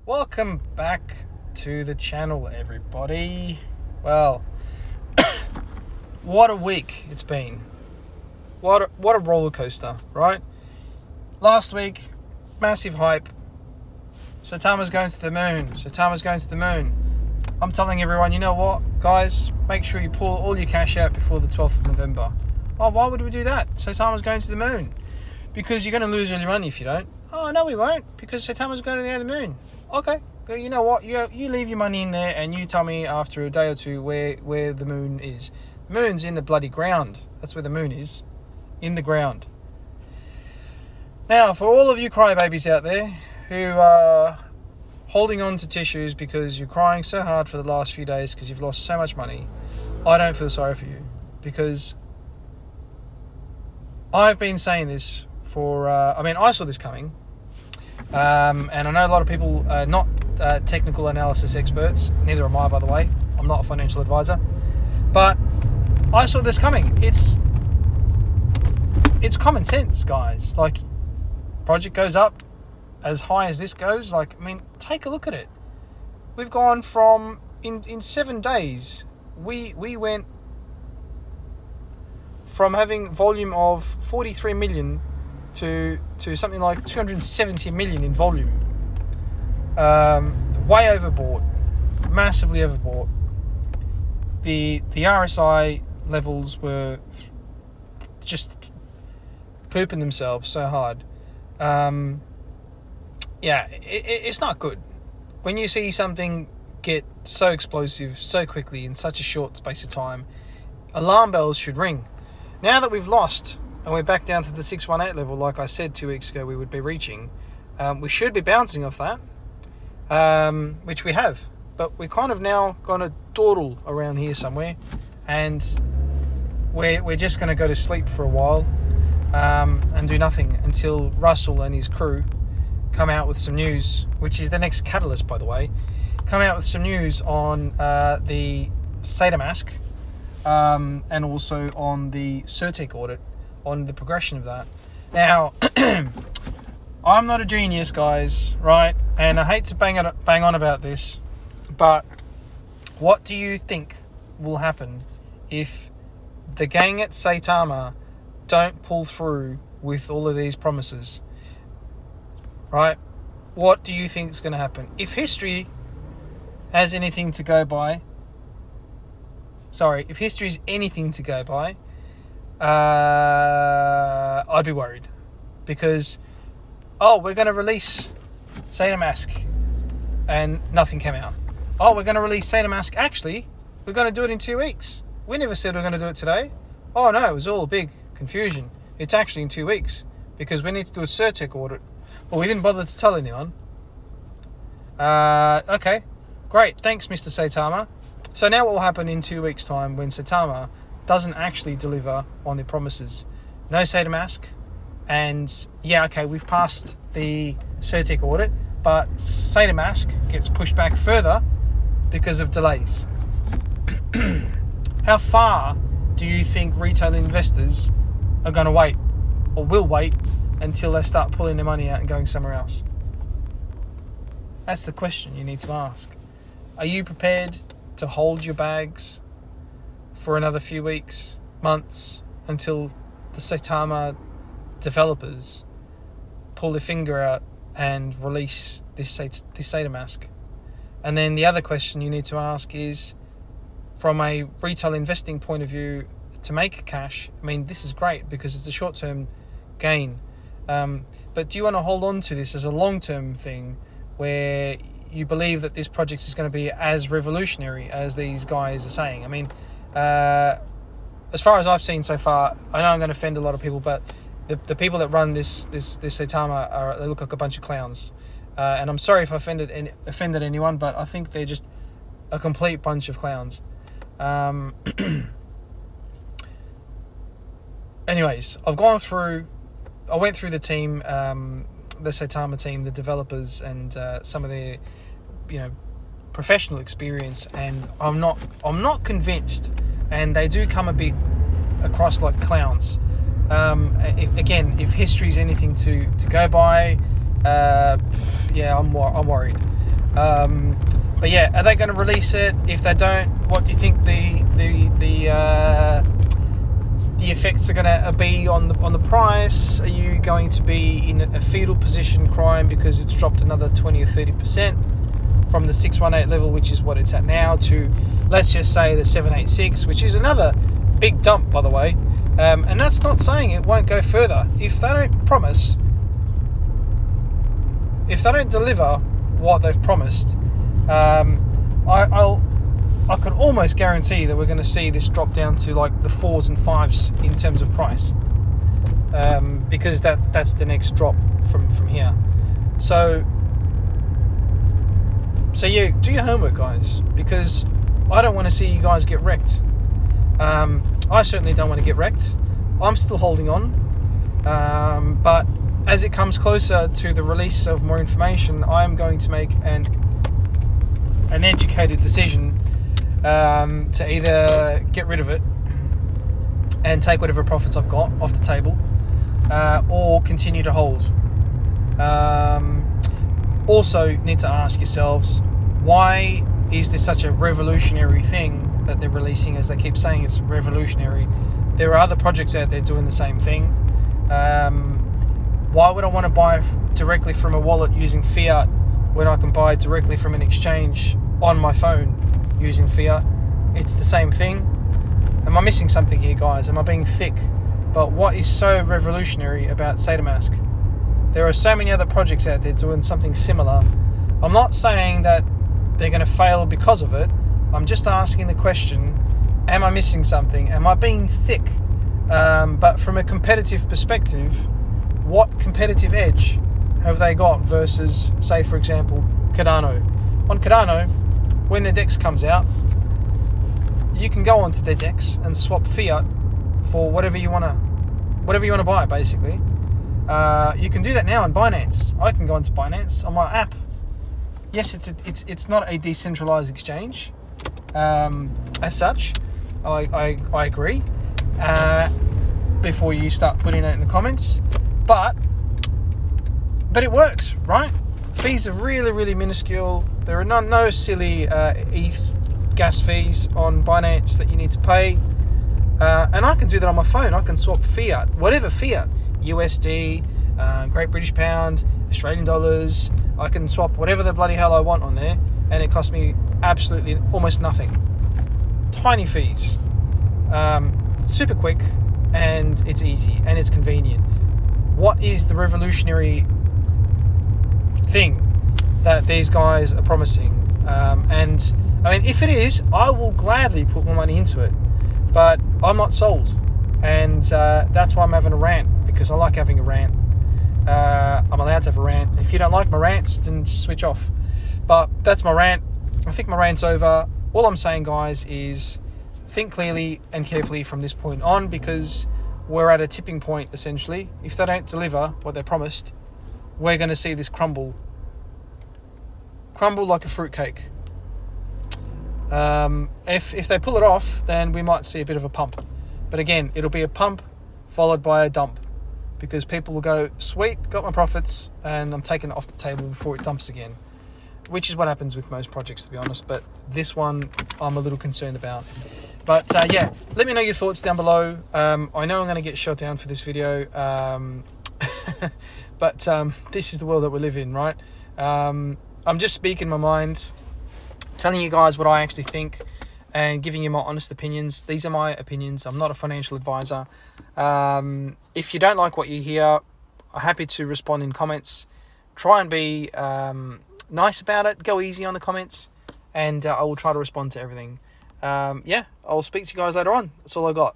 Welcome back to the channel, everybody. Well, what a week it's been. What a roller coaster, right? Last week, massive hype. Saitama's going to the moon. Saitama's going to the moon. I'm telling everyone, you know what, guys? Make sure you pull all your cash out before the 12th of November. Oh, why would we do that? Saitama's going to the moon. Because you're going to lose all your money if you don't. Oh, no, we won't. Because Saitama's going to the moon. Okay. Well, you know what? You leave your money in there and you tell me after a day or two where the moon is. The moon's in the bloody ground. That's where the moon is. In the ground. Now, for all of you crybabies out there who are holding on to tissues because you're crying so hard for the last few days because you've lost so much money, I don't feel sorry for you. Because I've been saying this for... I saw this coming. And I know a lot of people are not technical analysis experts. Neither am I, by the way. I'm not a financial advisor. But I saw this coming. It's common sense, guys. Like, project goes up as high as this goes. Like, I mean, take a look at it. We've gone from... In 7 days, we went from having volume of 43 million to something like 270 million in volume. Way overbought, massively overbought. The RSI levels were just pooping themselves so hard. It's not good when you see something get so explosive so quickly in such a short space of time. Alarm bells should ring. Now that we've lost and we're back down to the 618 level, like I said 2 weeks ago we would be reaching, we should be bouncing off that, which we have. But we're kind of now going to dawdle around here somewhere, and we're just going to go to sleep for a while and do nothing until Russell and his crew come out with some news, which is the next catalyst, by the way. Come out with some news on the Saitama mask and also on the Certec audit, on the progression of that. Now, I'm not a genius, guys, right? And I hate to bang on about this, but what do you think will happen if the gang at Saitama don't pull through with all of these promises? Right? What do you think is going to happen? If history has anything to go by, if history is anything to go by, I'd be worried, because we're going to release Saitama mask and nothing came out. We're going to release Saitama mask. Actually, we're going to do it in 2 weeks. We never said we're going to do it today. Oh no, it was all a big confusion. It's actually in 2 weeks because we need to do a Certec audit. Well, we didn't bother to tell anyone. Okay, great. Thanks, Mr. Saitama. So now what will happen in 2 weeks' time when Saitama doesn't actually deliver on their promises? No Saitama mask, and we've passed the Certec audit, but Saitama mask gets pushed back further because of delays. How far do you think retail investors are going to wait, or will wait, until they start pulling their money out and going somewhere else? That's the question you need to ask. Are you prepared to hold your bags for another few weeks, months, until the Saitama developers pull their finger out and release this Saitama mask? And then the other question you need to ask is, from a retail investing point of view, to make cash, I mean, this is great because it's a short-term gain. But do you want to hold on to this as a long-term thing where you believe that this project is going to be as revolutionary as these guys are saying? I mean, as far as I've seen so far, I know I'm going to offend a lot of people, but the people that run this Saitama they look like a bunch of clowns. And I'm sorry if I offended anyone, but I think they're just a complete bunch of clowns. Anyways, I went through the team, the Saitama team, the developers, and some of their, professional experience, and I'm not convinced. And they do come a bit across like clowns. If history is anything to go by, I'm worried. But yeah, are they going to release it? If they don't, what do you think the effects are going to be on the price? Are you going to be in a fetal position crying because it's dropped another 20 or 30% from the 618 level, which is what it's at now, to, let's just say, the 786, which is another big dump, by the way. And that's not saying it won't go further. If they don't promise, if they don't deliver what they've promised, I could almost guarantee that we're going to see this drop down to like the 4s and 5s in terms of price, because that's the next drop from here. So yeah, do your homework, guys, because I don't want to see you guys get wrecked. I certainly don't want to get wrecked. I'm still holding on, but as it comes closer to the release of more information, I'm going to make an educated decision to either get rid of it and take whatever profits I've got off the table, or continue to hold. Also need to ask yourselves, why is this such a revolutionary thing that they're releasing? As they keep saying it's revolutionary, there are other projects out there doing the same thing. Why would I want to buy directly from a wallet using fiat when I can buy directly from an exchange on my phone using fiat? It's the same thing. Am I missing something here, guys? Am I being thick? But what is so revolutionary about Saitama? There are so many other projects out there doing something similar. I'm not saying that they're going to fail because of it. I'm just asking the question, am I missing something? Am I being thick? But from a competitive perspective, what competitive edge have they got versus, say, for example, Cardano? On Cardano, when their DEX comes out, you can go onto their DEX and swap fiat for whatever you want to buy, basically. You can do that now on Binance. I can go into Binance on my app. Yes, it's not a decentralized exchange as such. I agree. Before you start putting it in the comments, but it works, right? Fees are really, really minuscule. There are no silly ETH gas fees on Binance that you need to pay, and I can do that on my phone. I can swap fiat, whatever fiat, USD, Great British Pound, Australian dollars. I can swap whatever the bloody hell I want on there, and it costs me absolutely almost nothing. Tiny fees. Super quick, and it's easy, and it's convenient. What is the revolutionary thing that these guys are promising? And I mean, if it is, I will gladly put more money into it, but I'm not sold, and that's why I'm having a rant, because I like having a rant. I'm allowed to have a rant. If you don't like my rants, then switch off. But that's my rant. I think my rant's over. All I'm saying, guys, is think clearly and carefully from this point on, because we're at a tipping point, essentially. If they don't deliver what they promised, we're going to see this crumble like a fruitcake. If they pull it off, then we might see a bit of a pump. But again, it'll be a pump followed by a dump, because people will go, sweet, got my profits, and I'm taking it off the table before it dumps again, which is what happens with most projects, to be honest. But this one I'm a little concerned about. But yeah, let me know your thoughts down below. I know I'm going to get shot down for this video, but this is the world that we live in, right? I'm just speaking my mind, telling you guys what I actually think, and giving you my honest opinions. These are my opinions. I'm not a financial advisor. If you don't like what you hear, I'm happy to respond in comments. Try and be nice about it. Go easy on the comments, and I will try to respond to everything. Yeah, I'll speak to you guys later on. That's all I got.